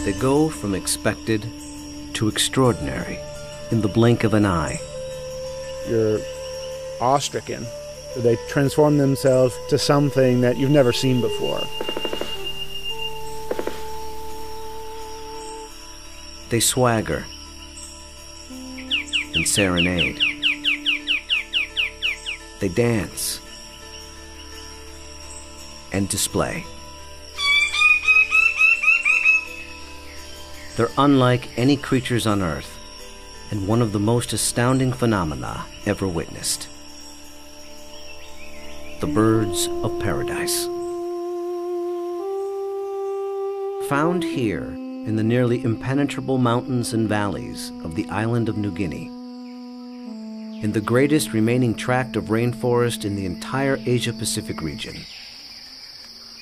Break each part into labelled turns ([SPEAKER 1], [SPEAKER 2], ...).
[SPEAKER 1] They go from expected to extraordinary in the blink of an eye.
[SPEAKER 2] You're awe-stricken. They transform themselves to something that you've never seen before.
[SPEAKER 1] They swagger and serenade. They dance and display. They're unlike any creatures on Earth, and one of the most astounding phenomena ever witnessed. The birds of paradise. Found here in the nearly impenetrable mountains and valleys of the island of New Guinea, in the greatest remaining tract of rainforest in the entire Asia-Pacific region.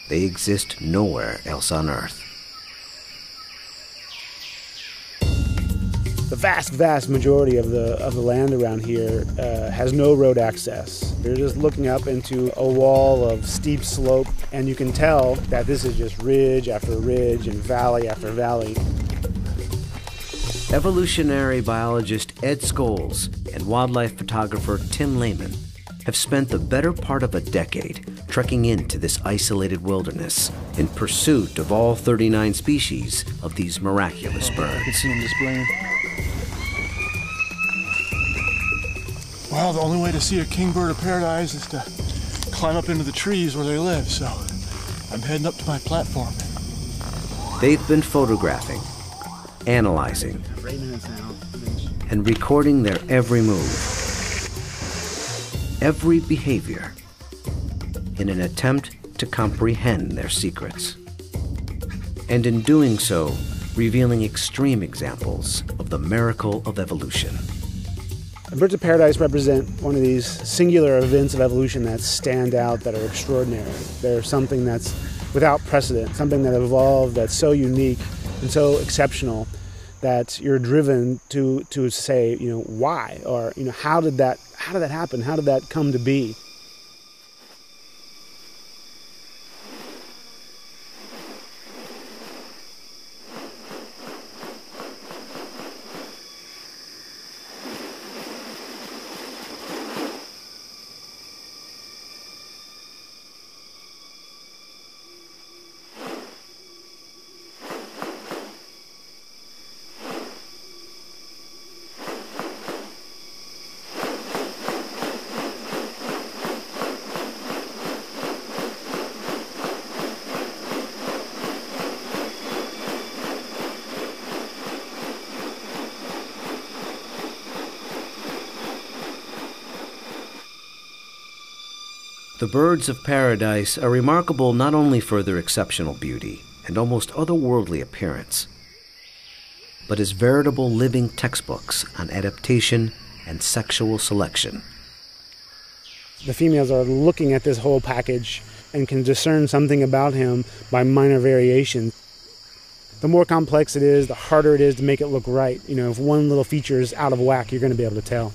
[SPEAKER 1] They exist nowhere else on Earth.
[SPEAKER 2] The vast majority of the land around here has no road access. You're just looking up into a wall of steep slope, and you can tell that this is just ridge after ridge and valley after valley.
[SPEAKER 1] Evolutionary biologist Ed Scholes and wildlife photographer Tim Lehman have spent the better part of a decade trekking into this isolated wilderness in pursuit of all 39 species of these miraculous birds.
[SPEAKER 2] You can see them displaying.
[SPEAKER 3] Well, the only way to see a kingbird of paradise is to climb up into the trees where they live, so I'm heading up to my platform.
[SPEAKER 1] They've been photographing, analyzing, and recording their every move, every behavior, in an attempt to comprehend their secrets. And in doing so, revealing extreme examples of the miracle of evolution.
[SPEAKER 2] Birds of paradise represent one of these singular events of evolution that stand out, that are extraordinary. They're something that's without precedent, something that evolved that's so unique and so exceptional that you're driven to say, why? Or, how did that happen? How did that come to be?
[SPEAKER 1] The birds of paradise are remarkable not only for their exceptional beauty and almost otherworldly appearance, but as veritable living textbooks on adaptation and sexual selection.
[SPEAKER 2] The females are looking at this whole package and can discern something about him by minor variation. The more complex it is, the harder it is to make it look right. If one little feature is out of whack, you're going to be able to tell.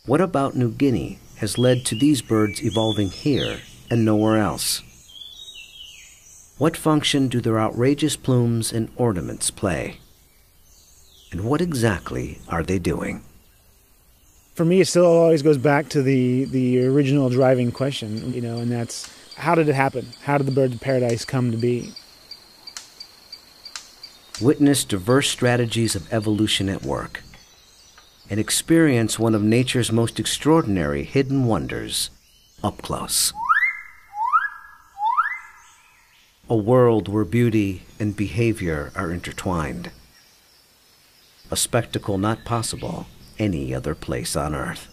[SPEAKER 1] What about New Guinea has led to these birds evolving here and nowhere else? What function do their outrageous plumes and ornaments play? And what exactly are they doing?
[SPEAKER 2] For me, it still always goes back to the original driving question, and that's, how did it happen? How did the birds of paradise come to be?
[SPEAKER 1] Witness diverse strategies of evolution at work, and experience one of nature's most extraordinary hidden wonders up close. A world where beauty and behavior are intertwined. A spectacle not possible any other place on Earth.